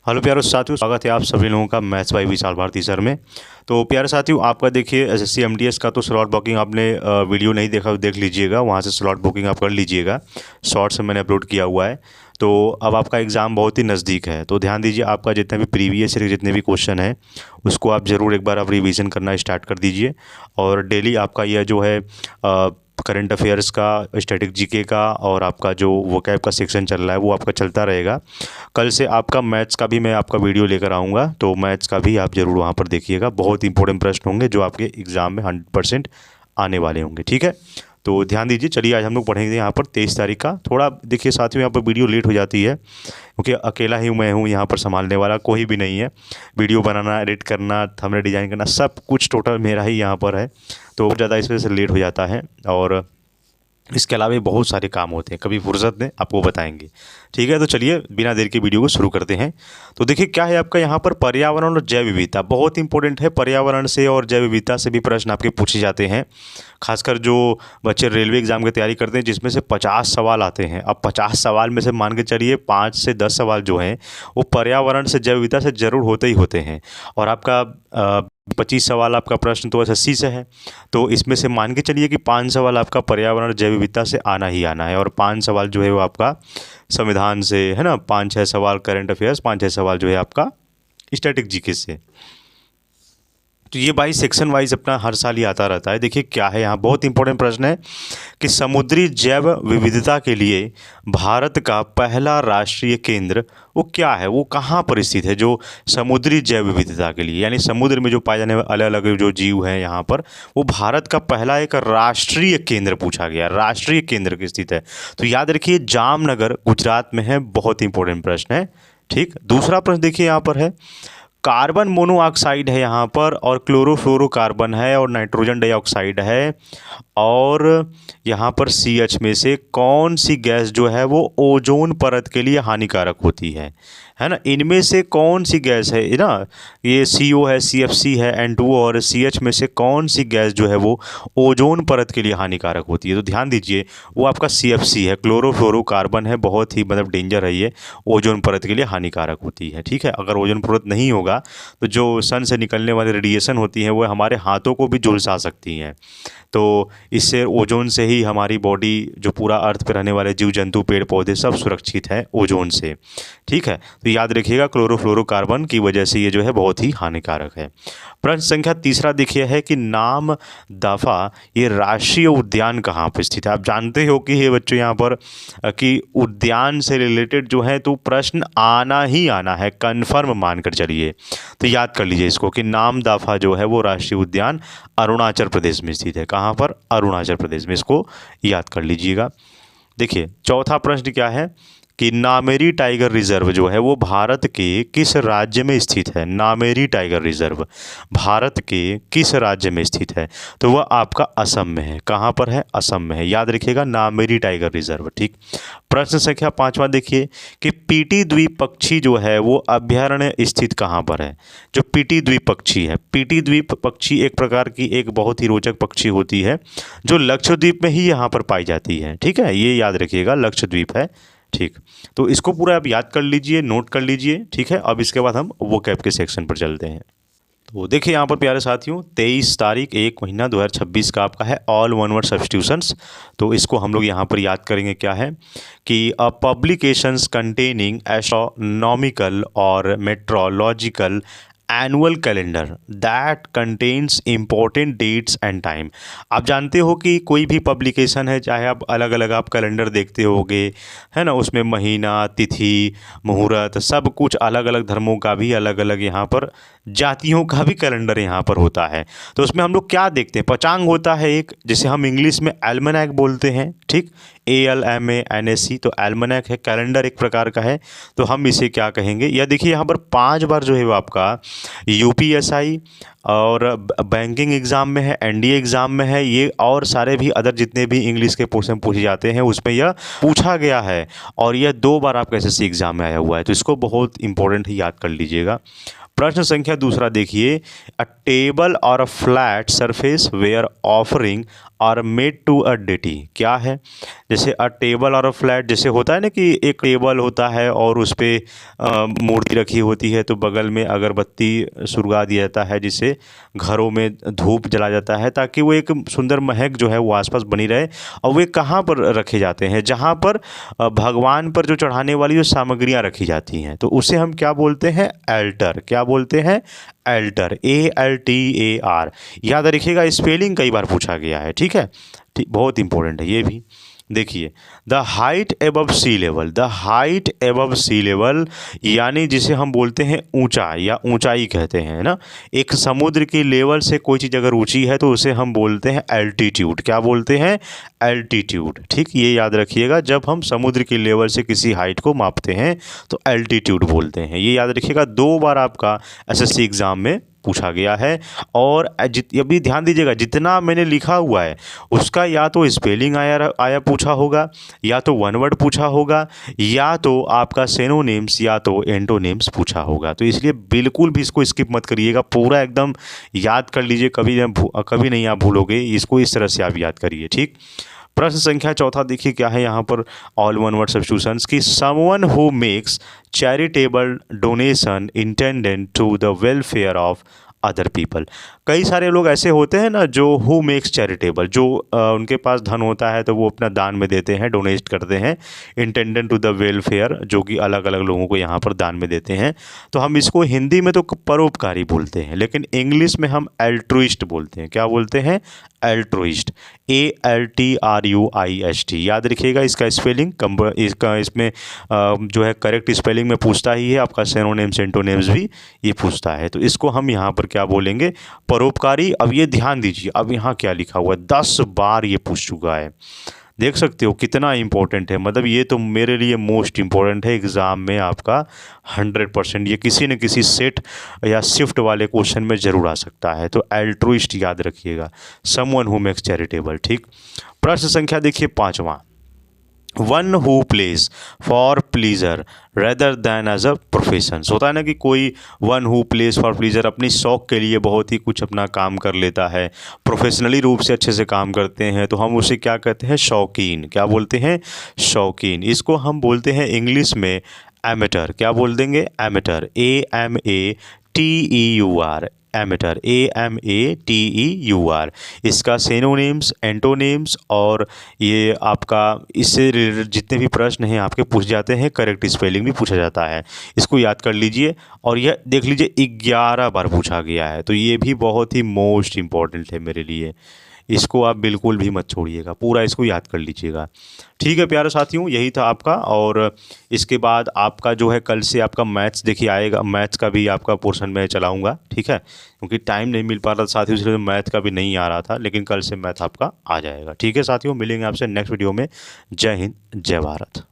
Hello प्यारे साथियों, स्वागत है आप सभी लोगों का maths by Vishal Bharti sir में। तो प्यारे साथियों, आपका देखिए एसएससी एमटीएस का तो स्लॉट बुकिंग आपने वीडियो नहीं देखा तो देख लीजिएगा, वहाँ से स्लॉट बुकिंग आप कर लीजिएगा। शॉर्ट्स में मैंने अपलोड किया हुआ है। तो अब आपका एग्ज़ाम बहुत ही नज़दीक है, तो ध्यान दीजिए आपका जितने भी प्रीवियस ईयर जितने भी क्वेश्चन हैं उसको आप ज़रूर एक बार आप रिवीजन करना स्टार्ट कर दीजिए। और डेली आपका यह जो है करंट अफेयर्स का, स्टैटिक जीके का और आपका जो वोकैब का सेक्शन चल रहा है वो आपका चलता रहेगा। कल से आपका मैथ्स का भी मैं आपका वीडियो लेकर आऊँगा, तो मैथ्स का भी आप ज़रूर वहाँ पर देखिएगा। बहुत इंपॉर्टेंट प्रश्न होंगे जो आपके एग्ज़ाम में 100% आने वाले होंगे, ठीक है। तो ध्यान दीजिए। चलिए आज हम लोग पढ़ेंगे यहाँ पर 23 तारीख का। थोड़ा देखिए साथियों, यहाँ पर वीडियो लेट हो जाती है क्योंकि अकेला ही मैं हूँ यहाँ पर, संभालने वाला कोई भी नहीं है। वीडियो बनाना, एडिट करना, थंबनेल डिज़ाइन करना सब कुछ टोटल मेरा ही यहाँ पर है, तो ज़्यादा इस वजह से लेट हो जाता है। और इसके अलावा भी बहुत सारे काम होते हैं, कभी फुर्सत दें आपको बताएंगे, ठीक है। तो चलिए बिना देर के वीडियो को शुरू करते हैं। तो देखिए क्या है आपका यहाँ पर, पर्यावरण और जैव विविधता बहुत इंपॉर्टेंट है। पर्यावरण से और जैव विविधता से भी प्रश्न आपके पूछे जाते हैं, खासकर जो बच्चे रेलवे एग्जाम की तैयारी करते हैं जिसमें से 50 सवाल आते हैं। अब 50 सवाल में से मान के चलिए 5 से 10 सवाल जो हैं वो पर्यावरण से जैव विविधता से ज़रूर होते ही होते हैं। और आपका 25 सवाल आपका प्रश्न तो एसएससी से है, तो इसमें से मान के चलिए कि 5 सवाल आपका पर्यावरण जैव विविधता से आना ही आना है। और 5 सवाल जो है वो आपका संविधान से है ना, 5-6 सवाल करंट अफेयर्स, 5-6 सवाल जो है आपका स्टैटिक जीके से। तो ये भाई सेक्शन वाइज अपना हर साल ही आता रहता है। देखिए क्या है यहाँ, बहुत इंपॉर्टेंट प्रश्न है कि समुद्री जैव विविधता के लिए भारत का पहला राष्ट्रीय केंद्र वो क्या है, वो कहाँ पर स्थित है। जो समुद्री जैव विविधता के लिए यानी समुद्र में जो पाए जाने वाले अलग अलग जो जीव हैं यहाँ पर, वो भारत का पहला एक राष्ट्रीय केंद्र पूछा गया, राष्ट्रीय केंद्र की स्थित है। तो याद रखिए जामनगर गुजरात में है, बहुत इंपॉर्टेंट प्रश्न है, ठीक। दूसरा प्रश्न देखिए यहाँ पर है, कार्बन मोनोऑक्साइड है यहाँ पर, और क्लोरोफ्लोरोकार्बन है, और नाइट्रोजन डाइऑक्साइड है, और यहाँ पर CH में से कौन सी गैस जो है वो ओजोन परत के लिए हानिकारक होती है ना। इनमें से कौन सी गैस है ना, ये CO है, CFC है, N2O, और CH में से कौन सी गैस जो है वो ओजोन परत के लिए हानिकारक होती है। तो ध्यान दीजिए वो आपका CFC है, क्लोरोफ्लोरोकार्बन है, बहुत ही मतलब डेंजर है ये, ओजोन परत के लिए हानिकारक होती है, ठीक है। अगर ओजोन परत नहीं होगा तो जो सन से निकलने वाली रेडिएशन होती है वो हमारे हाथों को भी झुलसा सकती हैं। तो इससे ओजोन से ही हमारी बॉडी, जो पूरा अर्थ पर रहने वाले जीव जंतु पेड़ पौधे सब सुरक्षित हैं ओजोन से, ठीक है। तो याद रखिएगा क्लोरोफ्लोरोकार्बन की वजह से ये जो है बहुत ही हानिकारक है। प्रश्न संख्या तीसरा देखिए है कि नाम दफा ये राष्ट्रीय उद्यान कहाँ पर स्थित है। आप जानते हो कि ये बच्चों यहाँ पर कि उद्यान से रिलेटेड जो है तो प्रश्न आना ही आना है, कन्फर्म मानकर चलिए। तो याद कर लीजिए इसको कि नाम दफा जो है वो राष्ट्रीय उद्यान अरुणाचल प्रदेश में स्थित है। कहाँ पर? अरुणाचल प्रदेश में, इसको याद कर लीजिएगा। देखिए चौथा प्रश्न क्या है कि नामेरी टाइगर रिजर्व जो है वो भारत के किस राज्य में स्थित है। नामेरी टाइगर रिजर्व भारत के किस राज्य में स्थित है, तो वह आपका असम में है। कहाँ पर है? असम में है, याद रखिएगा नामेरी टाइगर रिजर्व, ठीक। प्रश्न संख्या 5वां देखिए कि पीटी द्वीप पक्षी जो है वो अभ्यारण्य स्थित कहाँ पर है। जो पीटी द्वीप पक्षी है, पीटी द्वीप पक्षी एक प्रकार की एक बहुत ही रोचक पक्षी होती है जो लक्षद्वीप में ही यहाँ पर पाई जाती है, ठीक है। ये याद रखिएगा लक्षद्वीप है, ठीक। तो इसको पूरा आप याद कर लीजिए, नोट कर लीजिए, ठीक है। अब इसके बाद हम वोकैब के सेक्शन पर चलते हैं। तो देखिए यहाँ पर प्यारे साथियों 23 तारीख 1 महीना 2026 का आपका है ऑल वन वर्ड सब्स्टिट्यूशंस। तो इसको हम लोग यहाँ पर याद करेंगे क्या है कि पब्लिकेशंस कंटेनिंग एस्ट्रोनॉमिकल और meteorological annual calendar that contains important dates and time. आप जानते हो कि कोई भी पब्लिकेशन है, चाहे आप अलग अलग आप कैलेंडर देखते होगे है ना, उसमें महीना, तिथि, मुहूर्त सब कुछ अलग अलग धर्मों का भी अलग अलग यहाँ पर जातियों का भी कैलेंडर यहाँ पर होता है। तो उसमें हम लोग क्या देखते हैं, पंचांग होता है एक, जिसे हम इंग्लिश में एल्मनैक बोलते हैं, ठीक। ALMANAC, तो एल्मनैक है, कैलेंडर एक प्रकार का है, तो हम इसे क्या कहेंगे। या देखिए यहाँ पर 5 बार जो है वो आपका UPSI और बैंकिंग एग्ज़ाम में है, एनडीए एग्ज़ाम में है ये, और सारे भी अदर जितने भी इंग्लिश के पोर्शन पूछे जाते हैं उसमें यह पूछा गया है। और यह 2 बार आपका एसएससी एग्ज़ाम में आया हुआ है, तो इसको बहुत इंपॉर्टेंट ही याद कर लीजिएगा। प्रश्न संख्या दूसरा देखिए, अ टेबल और a flat surface where offering are made to a deity, क्या है? जैसे अ टेबल और अ फ्लैट, जैसे होता है ना कि एक टेबल होता है और उस पे मूर्ति रखी होती है, तो बगल में अगरबत्ती सुलगा दिया जाता है, जिससे घरों में धूप जला जाता है ताकि वो एक सुंदर महक जो है वो आसपास बनी रहे। और वे कहाँ पर रखे जाते हैं? जहाँ पर भगवान पर जो चढ़ाने वाली जो सामग्रियाँ रखी जाती हैं, तो उसे हम क्या बोलते हैं? एल्टर। क्या बोलते हैं? Alter, ALTAR। याद रखिएगा, स्पेलिंग कई बार पूछा गया है, ठीक है, ठीक, बहुत इंपॉर्टेंट है ये भी। देखिए, the height above sea level, the height above sea level यानी जिसे हम बोलते हैं ऊंचा या ऊंचाई कहते हैं ना। एक समुद्र की लेवल से कोई चीज़ अगर ऊंची है तो उसे हम बोलते हैं एल्टीट्यूड। क्या बोलते हैं? एल्टीट्यूड। ठीक, ये याद रखिएगा, जब हम समुद्र की लेवल से किसी हाइट को मापते हैं तो एल्टीट्यूड बोलते हैं। ये याद रखिएगा, 2 बार आपका एसएससी एग्ज़ाम में पूछा गया है। और अभी ध्यान दीजिएगा, जितना मैंने लिखा हुआ है उसका या तो स्पेलिंग आया पूछा होगा, या तो वन वर्ड पूछा होगा, या तो आपका सिनोनिम्स या तो एंटोनिम्स पूछा होगा। तो इसलिए बिल्कुल भी इसको स्किप मत करिएगा, पूरा एकदम याद कर लीजिए, कभी नहीं आप भूलोगे इसको, इस तरह से आप याद करिए। ठीक, प्रश्न संख्या चौथा देखिए क्या है यहाँ पर, ऑल वन वर्ड सब्स्टिट्यूशंस की, someone who makes charitable donation intended to the welfare of other people. कई सारे लोग ऐसे होते हैं ना जो हु मेक्स चैरिटेबल, जो उनके पास धन होता है तो वो अपना दान में देते हैं, डोनेट करते हैं, इंटेंडेड टू द वेलफेयर, जो कि अलग अलग लोगों को यहाँ पर दान में देते हैं। तो हम इसको हिंदी में तो परोपकारी बोलते हैं, लेकिन इंग्लिश में हम एल्ट्रुइस्ट बोलते हैं। क्या बोलते हैं? एल्ट्रुइस्ट, ALTRUIST। याद रखिएगा इसका स्पेलिंग, इसका इसमें जो है करेक्ट स्पेलिंग में पूछता ही है, आपका सिनोनिम्स एंटोनिम्स भी ये पूछता है। तो इसको हम यहाँ पर क्या बोलेंगे? परोपकारी। अब ये ध्यान दीजिए, अब यहाँ क्या लिखा हुआ है, 10 बार ये पूछ चुका है। देख सकते हो कितना इंपॉर्टेंट है, मतलब ये तो मेरे लिए मोस्ट इंपॉर्टेंट है एग्ज़ाम में आपका 100%। ये किसी न किसी सेट या शिफ्ट वाले क्वेश्चन में ज़रूर आ सकता है। तो एल्ट्रुइस्ट याद रखिएगा, समवन हु मेक्स चैरिटेबल। ठीक, प्रश्न संख्या देखिए पाँचवा, one who plays for pleasure rather than as a profession. होता है ना कि कोई one who plays for pleasure अपनी शौक के लिए बहुत ही कुछ अपना काम कर लेता है, प्रोफेशनली रूप से अच्छे से काम करते हैं, तो हम उसे क्या कहते हैं? शौकीन। क्या बोलते हैं? शौकीन। इसको हम बोलते हैं इंग्लिश में एमेटर। क्या बोल देंगे? Amateur, AMATEUR, amateur, AMATEUR। इसका सिनोनिम्स, एंटोनिम्स और ये आपका इससे रिलेटेड जितने भी प्रश्न हैं आपके पूछ जाते हैं, करेक्ट स्पेलिंग भी पूछा जाता है। इसको याद कर लीजिए। और यह देख लीजिए 11 बार पूछा गया है, तो ये भी बहुत ही मोस्ट इम्पॉर्टेंट है मेरे लिए। इसको आप बिल्कुल भी मत छोड़िएगा, पूरा इसको याद कर लीजिएगा। ठीक है प्यारे साथियों, यही था आपका। और इसके बाद आपका जो है कल से आपका मैथ्स देखिए आएगा, मैथ्स का भी आपका पोर्शन मैं चलाऊंगा, ठीक है, क्योंकि टाइम नहीं मिल पा रहा था साथियों, इसलिए मैथ का भी नहीं आ रहा था, लेकिन कल से मैथ आपका आ जाएगा। ठीक है साथियों, मिलेंगे आपसे नेक्स्ट वीडियो में। जय हिंद, जय भारत।